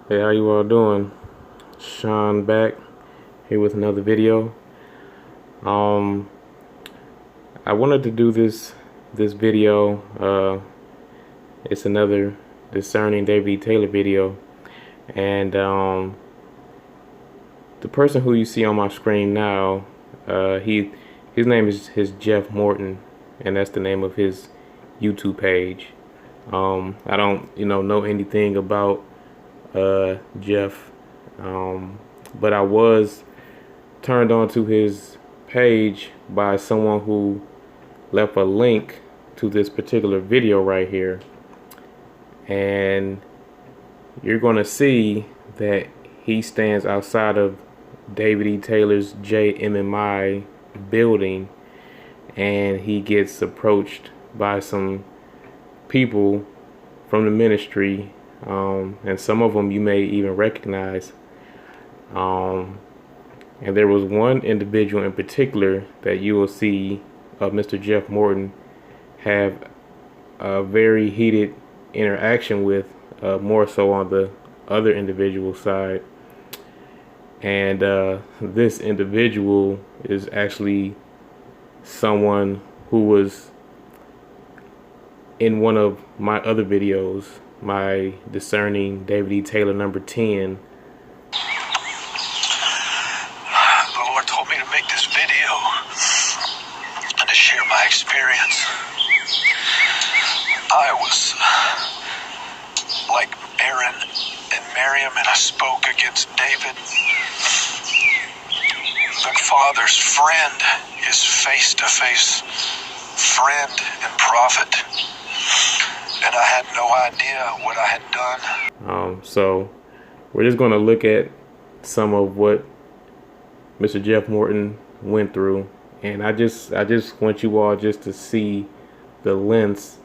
Hey, how you all doing? Shaun back here with another video. I wanted to do this video. It's another Discerning David E. Taylor video, and the person who you see on my screen now, his name is Jeff Morton, and that's the name of his YouTube page. I don't know anything about Jeff, but I was turned on to his page by someone who left a link to this particular video right here, and you're gonna see that he stands outside of David E. Taylor's JMMI building, and he gets approached by some people from the ministry, and some of them you may even recognize. And there was one individual in particular that you will see Mr. Jeff Morton have a very heated interaction with, more so on the other individual side. And this individual is actually someone who was in one of my other videos, my Discerning David E. Taylor number 10. The Lord told me to make this video and to share my experience. I was like Aaron and Miriam, and I spoke against David. The Father's friend, his face-to-face friend and prophet. And I had no idea what I had done. So we're just going to look at some of what Mr. Jeff Morton went through, and I just want you all just to see the lengths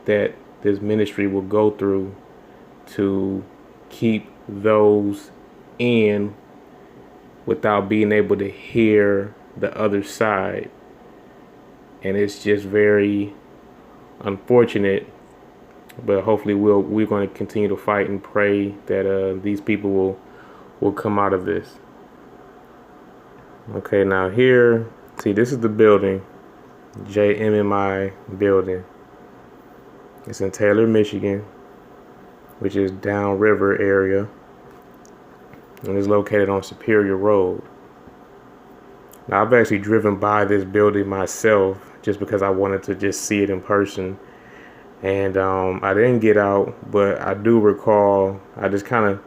that this ministry will go through to keep those in without being able to hear the other side. And it's just very unfortunate, but hopefully we're going to continue to fight and pray that these people will come out of this. Okay, now here, see, this is the building, JMMI building. It's in Taylor, Michigan, which is downriver area, and it's located on Superior Road. Now, I've actually driven by this building myself just because I wanted to just see it in person. And I didn't get out, but I do recall I just kind of,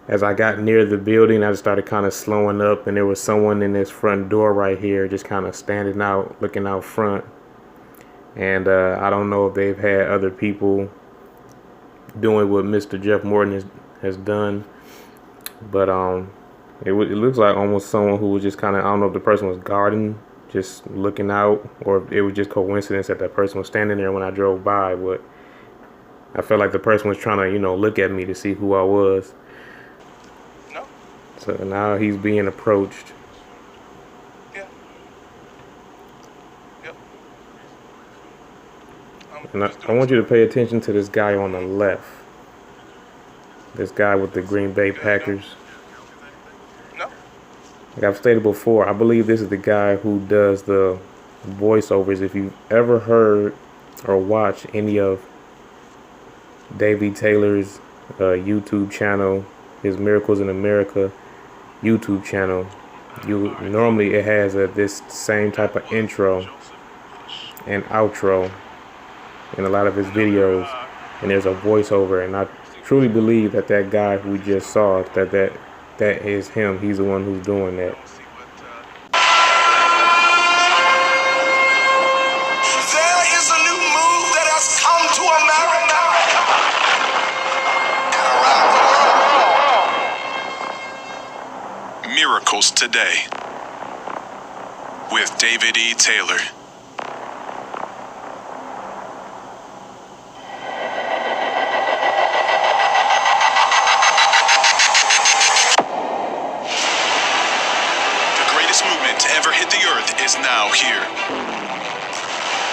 as I got near the building, I just started kind of slowing up, and there was someone in this front door right here just kind of standing out, looking out front. And I don't know if they've had other people doing what Mr. Jeff Morton has done, but it looks like almost someone who was just kind of, I don't know if the person was guarding, just looking out, or it was just coincidence that that person was standing there when I drove by. But I felt like the person was trying to, look at me to see who I was. No. So now he's being approached. Yeah. Yep. And I want you to pay attention to this guy on the left. This guy with the Green Bay Packers. Like I've stated before, I believe this is the guy who does the voiceovers. If you've ever heard or watched any of David Taylor's YouTube channel, his Miracles in America YouTube channel, normally it has this same type of intro and outro in a lot of his videos, and there's a voiceover. And I truly believe that that guy who we just saw, that is him. He's the one who's doing that. There is a new move that has come to America and around the world. Miracles Today with David E. Taylor. Movement to ever hit the earth is now here.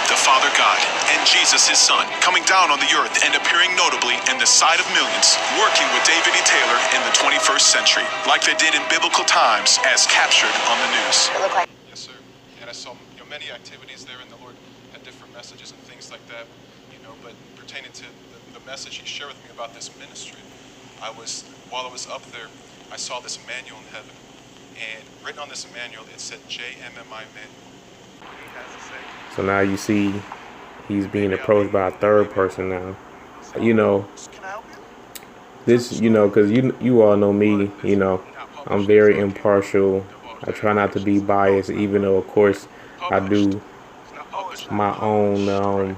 The Father God and Jesus, his son, coming down on the earth and appearing notably in the sight of millions, working with David E. Taylor in the 21st century, like they did in biblical times, as captured on the news. Yes, sir. And I saw many activities there, and the Lord had different messages and things like that, but pertaining to the message he shared with me about this ministry, while I was up there, I saw this manual in heaven, and written on this manual, it said JMMI manual. So now you see he's being approached by a third person now. This, because you all know me, I'm very impartial. I try not to be biased, even though, of course, I do my own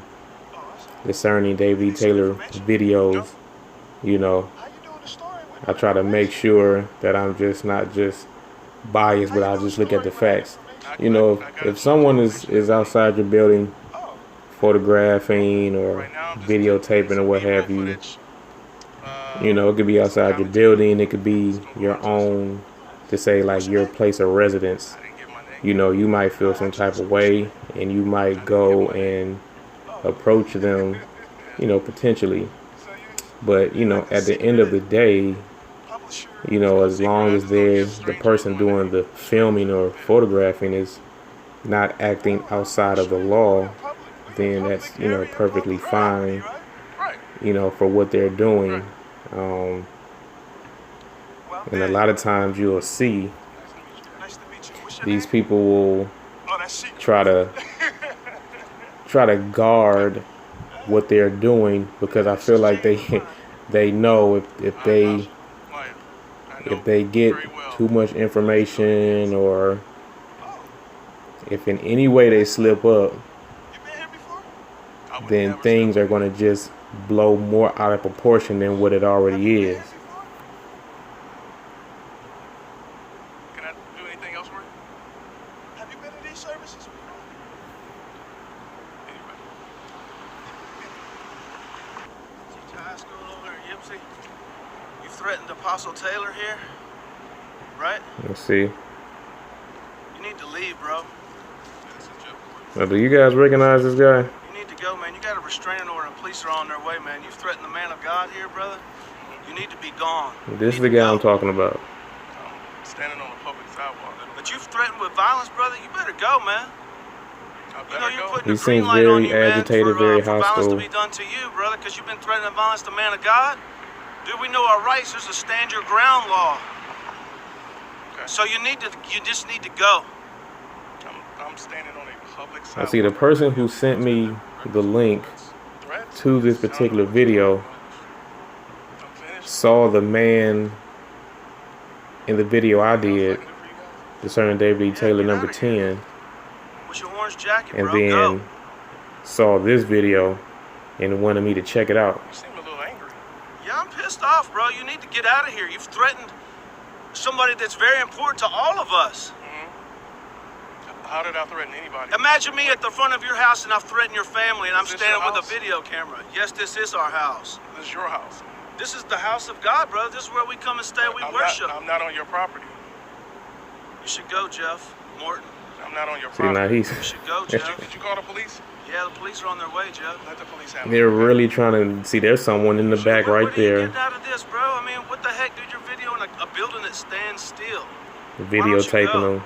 Discerning David E. Taylor videos. I try to make sure that I'm just not just biased, but I just look at the facts. If someone is outside your building photographing or videotaping or what have you, it could be outside your building, it could be your own, to say like your place of residence. You might feel some type of way and you might go and approach them, potentially. But, at the end of the day, as long as the person doing the filming or photographing is not acting outside of the law, then that's, perfectly fine, for what they're doing. And a lot of times you'll see these people will try to guard what they're doing, because I feel like they know if they get too much information, or if in any way they slip up, then things are going to just blow more out of proportion than what it already is. Can I do anything else for you? Have you been to these services before? Anyway. Teach high school over at Yipsy. You threatened Apostle Taylor here, right? Let's see. You need to leave, bro. Now, do you guys recognize this guy? You need to go, man. You got a restraining order and police are on their way, man. You've threatened the man of God here, brother. You need to be gone. This is the guy I'm talking about. I'm standing on a public sidewalk. But you've threatened with violence, brother. You better go, man. You're putting He a green seems light on very you, man, agitated, very for violence hostile. to be done to you, brother, because you've been threatening violence to man of God. Dude, we know our rights. There's a stand your ground law. Okay. So you just need to go. I'm standing on a public sidewalk. I see the person who sent me the link to this particular video saw the man in the video I did, Discerning David E. Taylor number 10, What's your orange jacket, and bro? then Go. saw this video and wanted me to check it out. You seem a little angry. Yeah, I'm pissed off, bro. You need to get out of here. You've threatened somebody that's very important to all of us. How did I threaten anybody? Imagine me at the front of your house and I've threatened your family and I'm Is this standing your with a house? video camera. Yes, this is our house. This is your house. This is the house of God, brother. This is where we come and stay. We worship. I'm not on your property. You should go, Jeff. Morton. I'm not on your See, property. now You should go, Jeff. Did you call the police? Yeah, the police are on their way, Jeff. Let the police handle They're it. really trying to see. There's someone in the back right What are you there, getting out of this, bro? I mean, what the heck, dude? You're videoing a building that stands still. videotaping them.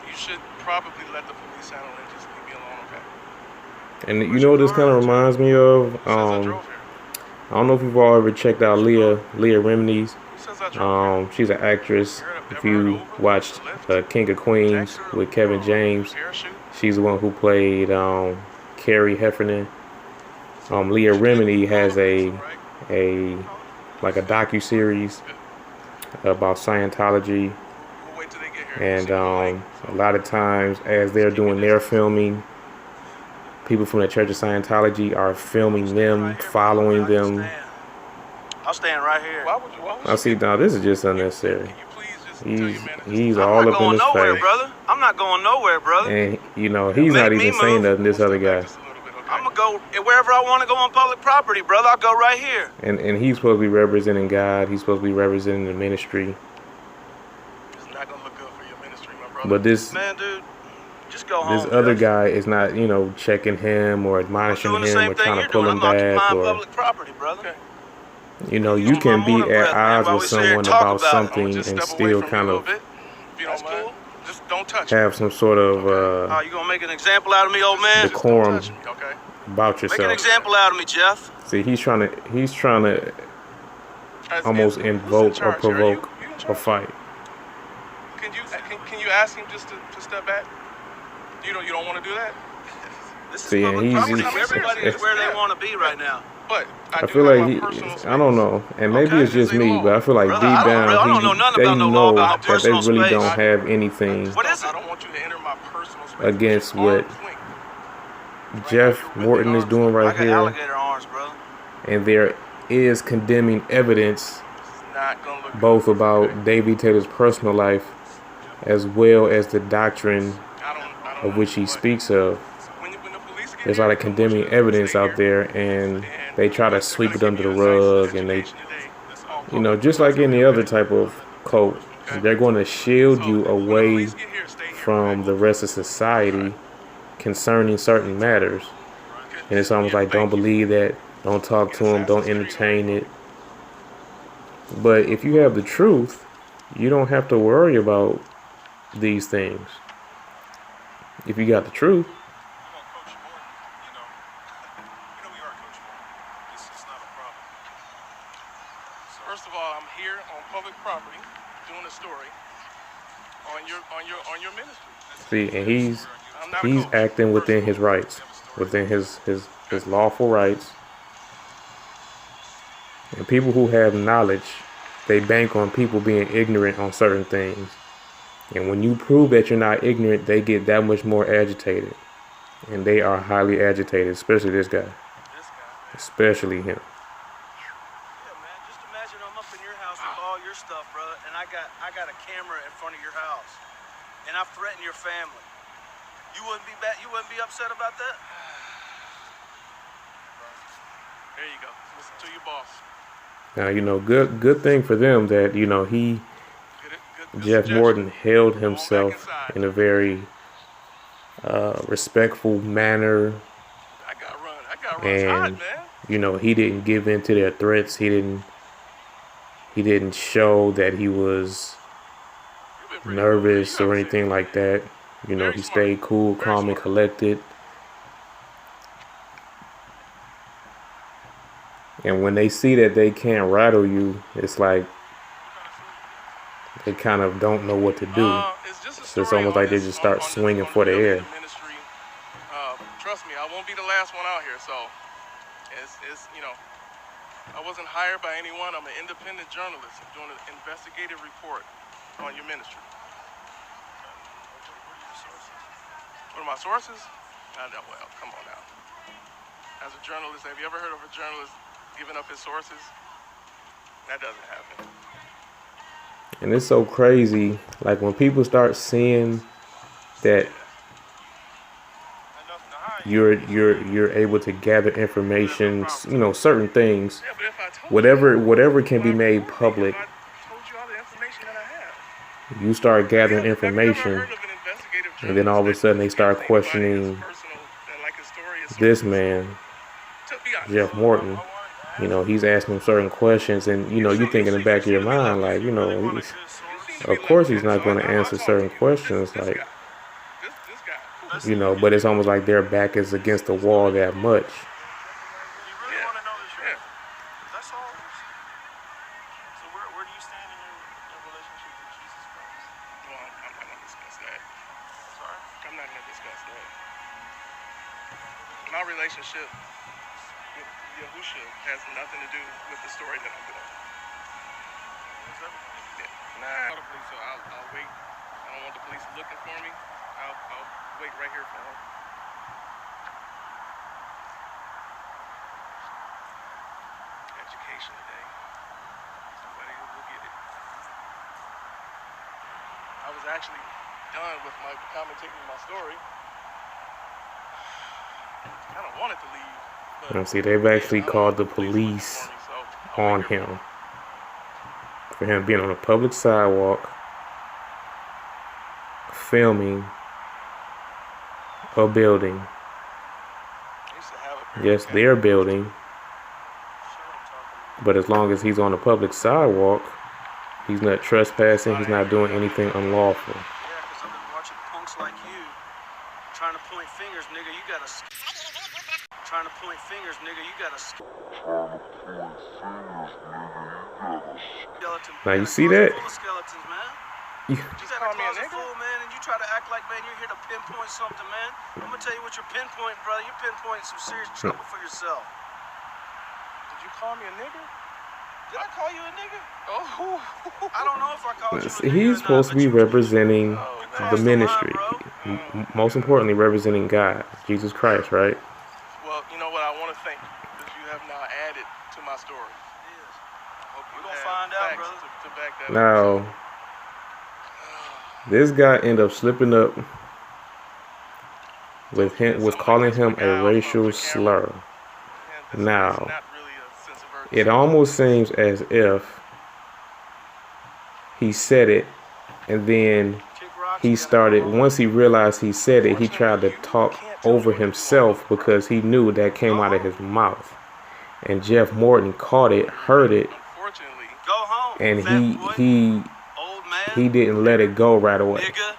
You should probably let the police handle it and just leave me alone, okay? And you know what this kind of reminds me of? Who says I drove here? I don't know if you've all ever checked out Leah Remini's. Who says I drove here? She's an actress. If you watched King of Queens with Kevin James, she's the one who played Carrie Heffernan. Leah Remini has a docu-series about Scientology, We'll wait till they get here. and a lot of times as they're doing their filming, people from the Church of Scientology are filming them, following them. I'll stand right here. Why would you? I see. Now this is just unnecessary. Can you please just tell your manager? He's I'm all not up in going his nowhere, face, brother. I'm not going nowhere, brother. and he's not Make me even saying move. nothing. This other guy, Just a little bit, okay? I'm going to go wherever I want to go on public property, brother. I'll go right here. and he's supposed to be representing God. He's supposed to be representing the ministry. It's not gonna look good for your ministry, my brother. But this, Man, dude, just go this home, other Jeff. guy is not, you know, checking him or I'm admonishing doing the him same or thing trying you're to pull doing. him I'm back, occupying or, public property, brother. Okay. you know, I'm you using my can be morning at breath, man, odds while with we sit here and someone talk about about it. I'm gonna something just and step away still from you a kind little of bit, if you That's don't mind. cool. Just don't touch me. have some sort of Oh, you gonna make an example out of me, old man? Just don't decorum touch me, okay? about Make an yourself. example out of me, Jeff. See, he's trying to almost Who's in invoke or charge here? Are you provoke in a charge? fight. Can you ask him just to step back? You don't want to do that? This is See, and public property. he's- Everybody is where they want to be right now. But I do feel have like my personal space. I don't know, and maybe Okay. it's just It is a me, law. but I feel like Brother, deep I don't know down, nothing they about no law know about that they personal really space. don't have anything What is it? I don't want you to enter my personal space. against Arm's what length. Jeff Right now, you're Morton within is doing I right got here, alligator arms, brother. and there is condemning evidence It's not gonna look both good, about okay? Davy Taylor's personal life as well as the doctrine I don't of which he know, but speaks of. when the police get There's a here, lot of I want condemning you to evidence stay out here, there, and and they try to they're sweep gonna it give under you the a nice rug, and they, education today. That's all you know, public. just like any other type of cult, Okay. they're going to shield So, you when the away police get here, stay here, from okay? the rest of society concerning certain matters. And it's almost like, don't believe that, don't talk to them, don't entertain it. But if you have the truth, you don't have to worry about these things. If you got the truth. Coach Morton, we are Coach Morton. It's not a problem. First of all, I'm here on public property doing a story on your ministry. See, and I'm not a he's coach. acting within his rights, within his lawful rights. And people who have knowledge, they bank on people being ignorant on certain things. And when you prove that you're not ignorant, they get that much more agitated. And they are highly agitated, especially this guy. Especially him. Yeah, man. Just imagine I'm up in your house with all your stuff, brother, and I got a camera in front of your house, and I threaten your family. You wouldn't be upset about that? There you go. Listen to your boss. Now, you know, good thing for them that, you know, Good Jeff suggestion. Morton held Go on back himself inside. in a very respectful manner. I got run. It's hot, And, man. you know, he didn't give in to their threats. He didn't show that he was You've been pretty nervous good. You or gotta anything say like that. You know, Very he smart. stayed cool, Very calm, and smart. collected. And when they see that they can't rattle you, it's like they kind of don't know what to do. It's just a So it's story almost on like they this- just start on this- swinging on for the building air. the ministry. Trust me, I won't be the last one out here. So, it's I wasn't hired by anyone. I'm an independent journalist. I'm doing an investigative report on your ministry. What are my sources? Well, come on now. As a journalist, have you ever heard of a journalist giving up his sources? That doesn't happen. And it's so crazy, like when people start seeing that you're able to gather information, you know, certain things, Yeah, but if I told whatever can be made public, If I told you all the information that I have. you start gathering Have you ever information, heard of an investigative and then all of a journalist sudden they that start feels questioning anybody is personal, that like his story is this sources? man, To be honest. Jeff Morton. You know, he's asking him certain questions, and you know, you think in the back of your mind, like, you know, of course he's not going to answer certain questions, like, This guy. you know, but it's almost like their back is against the wall that much. You really want to know the truth? That's all. So where do you stand in your relationship with Jesus Christ? Well, I'm not going to discuss that. Sorry? I'm not going to discuss that. My relationship with Yahusha has nothing to do with the story that I'm doing. What's everything? Nah. Call the police, so I'll wait. I don't want the police looking for me. I'll wait right here for them. Education today. Somebody will get it. I was actually done with my commentating my story. I don't want it to leave. But And see, they've actually I don't called the want police looking police for me, so I'll on wait here him for him being on a public sidewalk filming a building. Yes, their building. But as long as he's on the public sidewalk, he's not trespassing, he's not doing anything unlawful. Yeah, because I've been watching punks like you trying to point fingers, nigga. You gotta. Trying to point fingers, nigga. You gotta. Now you see that? Skeletons, man. You Santa Claus is full, man, and you try to act like, man, you're here to pinpoint something, man. I'm gonna tell you what you're pinpointing, brother. You're pinpointing some serious trouble for yourself. Did you call me a nigga? Did I call you a nigga? Oh, I don't know if I called you a nigga. He's supposed to be representing the ministry. Most importantly, representing God, Jesus Christ, right? Well, you know what? I want to thank you because you have now added to my story. Yes. I hope you We're gonna have find out, facts brother. to back that up. Now, this guy ended up slipping up with him, was calling him a racial slur. Now, it almost seems as if he said it, and then he started, once he realized he said it, he tried to talk over himself because he knew that came out of his mouth. And Jeff Morton caught it, heard it, Go home, and fat boy, old man, he didn't let it go right away. nigga.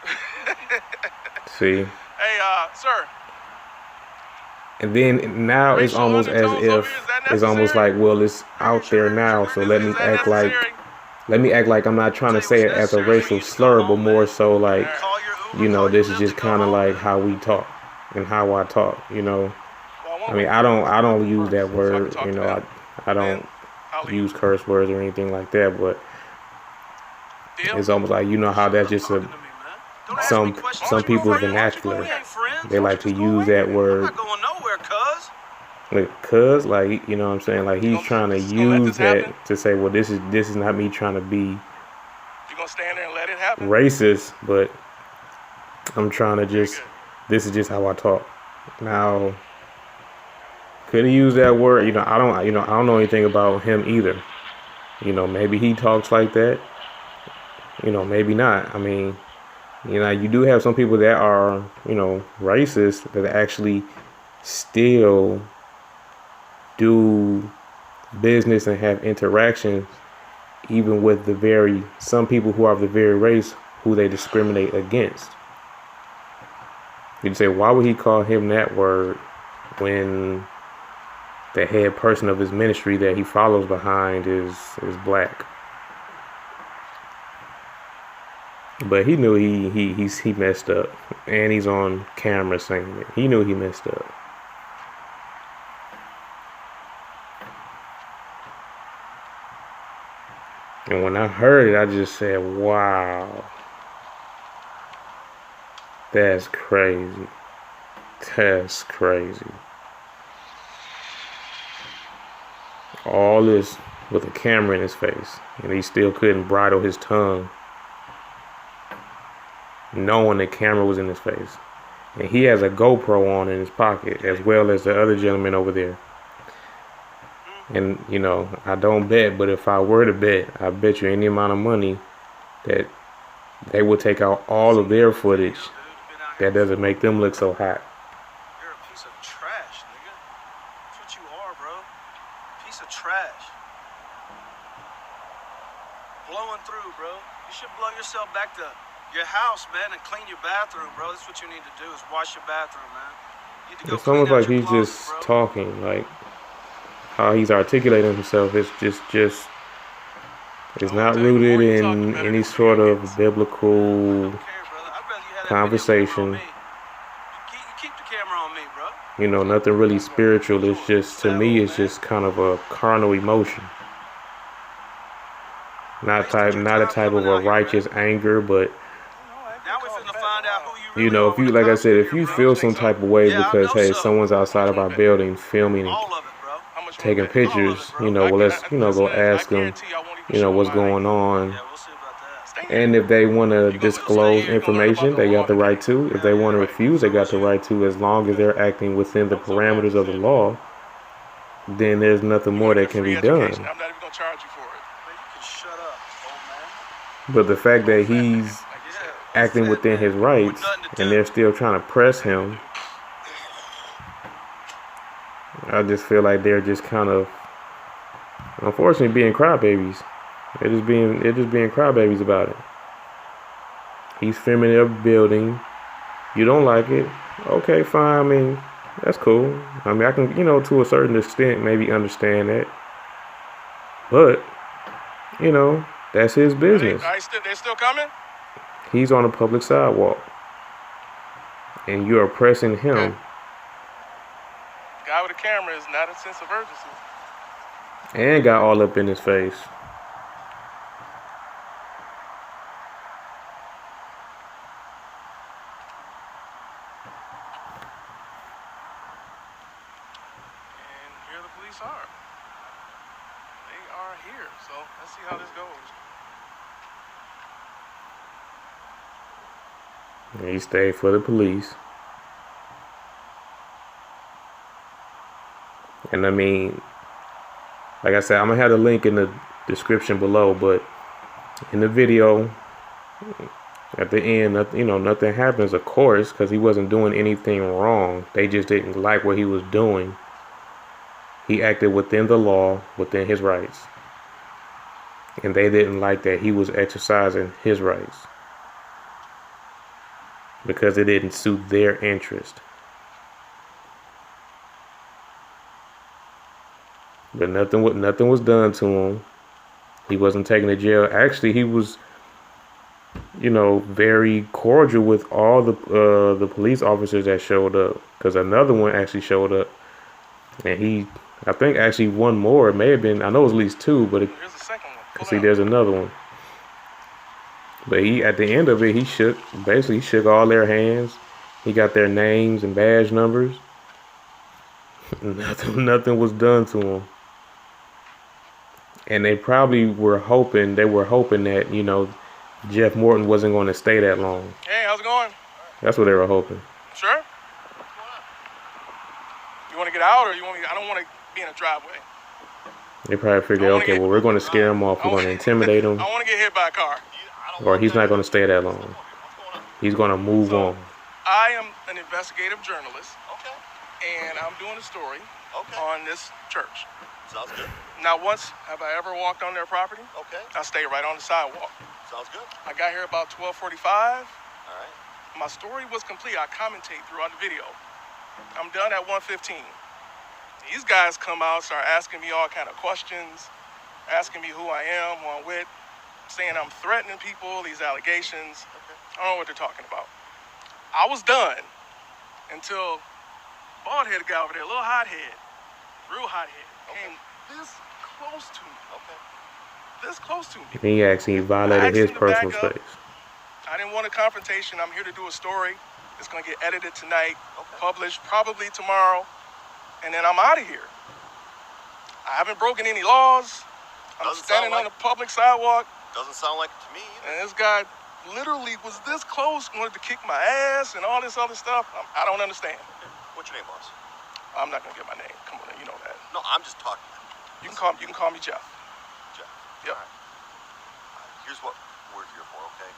See? Hey, sir. And then now it's almost as if it's almost like, well, it's out there now, so let me act like I'm not trying to say it as a racial slur, but more so like, Call your Uber, you know, call this your is Lyft just to go kind of home. like how we talk and how I talk, you know. I mean, I don't use that word, you know. I don't use curse words or anything like that, but it's almost like, you know, how that's just Talking to me, man. Don't ask me some questions. people's We ain't vernacular. friends. They like to use that I'm word, not going nowhere, cuz. like, cuz, like, you know what I'm saying? Like, he's trying to use that to say, well, this is not me trying to be You gonna stand there and let it happen? racist, but I'm trying to just, this is just how I talk. Now, could he use that word? You know, I don't know anything about him either. You know, maybe he talks like that. You know, maybe not. I mean, you know, you do have some people that are, you know, racist that actually still do business and have interaction even with some people who are of the very race who they discriminate against. You'd say, why would he call him that word when the head person of his ministry that he follows behind is black? But he knew he messed up, and he's on camera saying it. He knew he messed up. And when I heard it, I just said, wow, that's crazy. That's crazy. All this with a camera in his face, and he still couldn't bridle his tongue, knowing the camera was in his face. And he has a GoPro on in his pocket, as well as the other gentleman over there. And, you know, I don't bet, but if I were to bet, I bet you any amount of money that they will take out all of their footage. That doesn't make them look so hot. You're a piece of trash, nigga. That's what you are, bro. Piece of trash. Blowing through, bro. You should blow yourself back to your house, man, and clean your bathroom, bro. That's what you need to do, is wash your bathroom, man. You need to go It's almost clean out like your he's closet, just bro. talking, like how he's articulating himself. It's just it's not rooted in any sort of biblical I don't care, brother. I'd rather you had that conversation. video on me. You keep the camera on me, bro. You know, nothing really spiritual. It's just, to me, it's just kind of a carnal emotion. Not a type of a righteous anger, but Now we finna find out who you really you know, are if you, when it like I comes said, to if here, you bro. feel some type of way Yeah, I because, know hey, so. someone's outside of our building filming and All of it, bro. How much taking more bet? pictures, you know, well, let's, you know, go ask them, you know, what's going on. Yeah, we'll see about that. And if they want to disclose information, they got the right to. If they want to refuse, they got the right to, as long as they're acting within the parameters of the law. Then there's nothing more that can be done. I'm not even gonna charge you for it. Man, you can shut up, old man. But the fact that he's Yeah. acting within his rights and they're still trying to press him I just feel like they're just kind of, unfortunately, being crybabies. They're just being crybabies about it. He's filming their building. You don't like it? Okay, fine. I mean, that's cool. I mean, I can, to a certain extent, maybe understand that. But, that's his business. They're still coming? He's on a public sidewalk. And you're oppressing him. Okay. Guy with a camera is not a sense of urgency. And got all up in his face. And here the police are. They are here. So let's see how this goes. And he stayed for the police. And I mean, like I said, I'm gonna have the link in the description below, but in the video, at the end, nothing happens, of course, because he wasn't doing anything wrong. They just didn't like what he was doing. He acted within the law, within his rights. And they didn't like that he was exercising his rights because it didn't suit their interest. But nothing was done to him. He wasn't taken to jail. Actually, he was, very cordial with all the police officers that showed up. Because another one actually showed up, and I think actually one more. It may have been. I know it was at least two, but Here's the second one. see, there's another one. But at the end of it, he shook all their hands. He got their names and badge numbers. Nothing was done to him. And they probably were hoping that, Jeff Morton wasn't going to stay that long. Hey, how's it going? That's what they were hoping. Sure? You want to get out, or you want me? I don't want to be in a driveway. They probably figured, okay, well, we're going to scare him off. We're going to intimidate him. I want to get hit by a car. Or he's not going to stay that long. He's going to move on. I am an investigative journalist. Okay. And I'm doing a story Okay. on this church. Sounds good. Not once have I ever walked on their property. Okay. I stay right on the sidewalk. Sounds good. I got here about 12:45. All right. My story was complete. I commentate throughout the video. I'm done at 1:15. These guys come out, start asking me all kind of questions, asking me who I am, who I'm with, saying I'm threatening people, these allegations. Okay. I don't know what they're talking about. I was done until bald-headed guy over there, little hothead, real hothead, came this close to me. Okay. This close to me. He actually violated his personal space. I didn't want a confrontation. I'm here to do a story. It's going to get edited tonight, Okay. published probably tomorrow, and then I'm out of here. I haven't broken any laws. I'm Doesn't standing sound on a public sidewalk, Doesn't sound like it to me either. and this guy literally was this close, wanted to kick my ass and all this other stuff. I don't understand. What's your name, boss? I'm not going to get my name. Come on, you know that. No, I'm just talking. You can call me Jeff. Jeff. Yep. All right. Here's what we're here for, okay?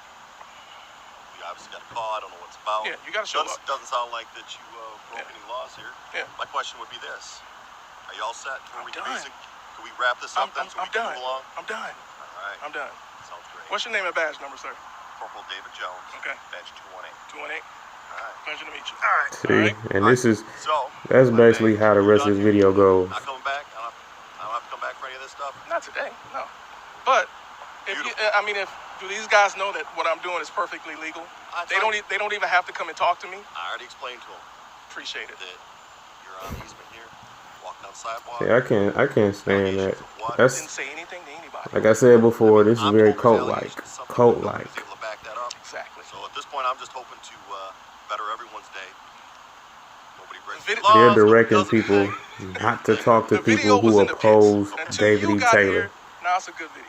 We obviously got a call. I don't know what it's about. Yeah, you gotta show up. Doesn't sound like that you broke Yeah. any laws here. Yeah. My question would be this: are you all set? I'm done. Can we wrap this up then so we I'm can done. move along? I'm done. All right. I'm done. Sounds great. What's your name and badge number, sir? Corporal David Jones. Okay. Badge 218. 218. All right. Pleasure to meet you. All right. See, and this is So that's basically how the rest of this video goes. Not coming back. I don't have to come back for any of this stuff. Not today, no. But if do these guys know that what I'm doing is perfectly legal? They don't even have to come and talk to me. I already explained to them Appreciate it. that you're on the easement here, walking down the sidewalk. See, I can't stand that. I didn't That's, say anything to anybody. like I said before, this is I'm very told there's cult-like. allegations, something Cult-like. nobody's able to back that up. Exactly. So at this point, I'm just hoping to better everyone's day. Nobody breaks The the vid- laws. They're nobody directing does people anything. not to talk to The video people was who in the pits. oppose Until David you E. got Taylor. here, now it's a good video.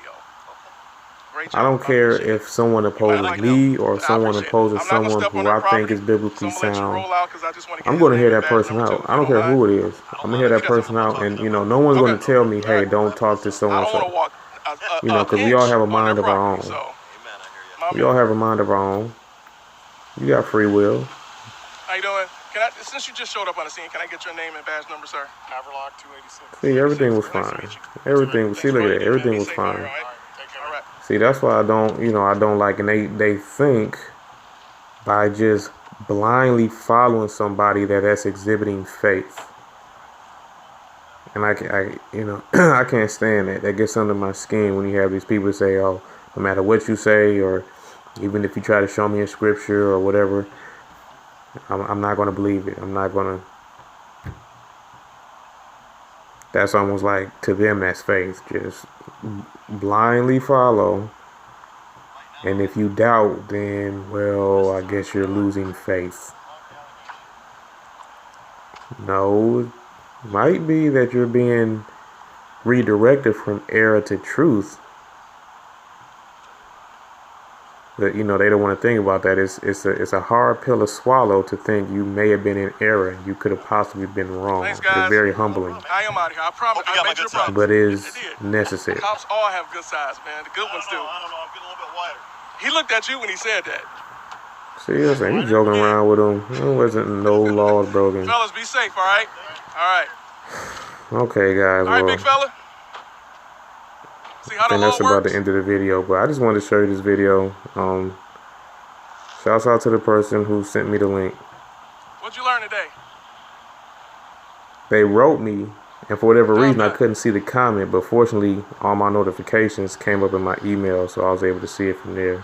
Great I job. don't care appreciate if someone opposes like me them, or but I someone appreciate it. opposes I'm not gonna someone step on who their I think property, is biblically so I'm gonna let you sound. roll out 'cause I just wanna get I'm his going to name hear and that badge person number out. too. I don't You care who it is. I'm going to hear that He doesn't person want out. to And, talk to no one's going Okay. to tell me, hey, Right. don't talk to I don't want to so-and-so. walk Because we all have a inch mind on of their our property, own. So, Amen. I hear you. my We all have a mind of our own. You got free will. how you doing? Since you just showed up on the scene, can I get your name and badge number, sir? Haverlock 286. See, everything was fine. Everything. See, look at it. Everything was fine. All right. See, that's why I don't like, and they think by just blindly following somebody that's exhibiting faith. And I I can't stand that. That gets under my skin when you have these people say, oh, no matter what you say, or even if you try to show me a scripture or whatever, I'm not going to believe it. I'm not going to. That's almost like, to them, that's faith. Just blindly follow. And if you doubt, then, well, I guess you're losing faith. No, it might be that you're being redirected from error to truth. But, they don't want to think about that. It's a hard pill to swallow to think you may have been in error. You could have possibly been wrong. Thanks, guys. It's very humbling. I am out of here. I promise. I made your promise. But it is necessary. Cops all have good sides, man. The good ones do. I don't know. I'm getting a little bit wider. He looked at you when he said that. See, you joking around with him. There wasn't no laws broken. Fellas, be safe, all right? All right. Okay, guys. All right, big fella. See how the And that's law about works? the end of the video. But I just wanted to show you this video. Shouts out to the person who sent me the link. What'd you learn today? They wrote me, and for whatever reason, I couldn't see the comment. But fortunately, all my notifications came up in my email, so I was able to see it from there.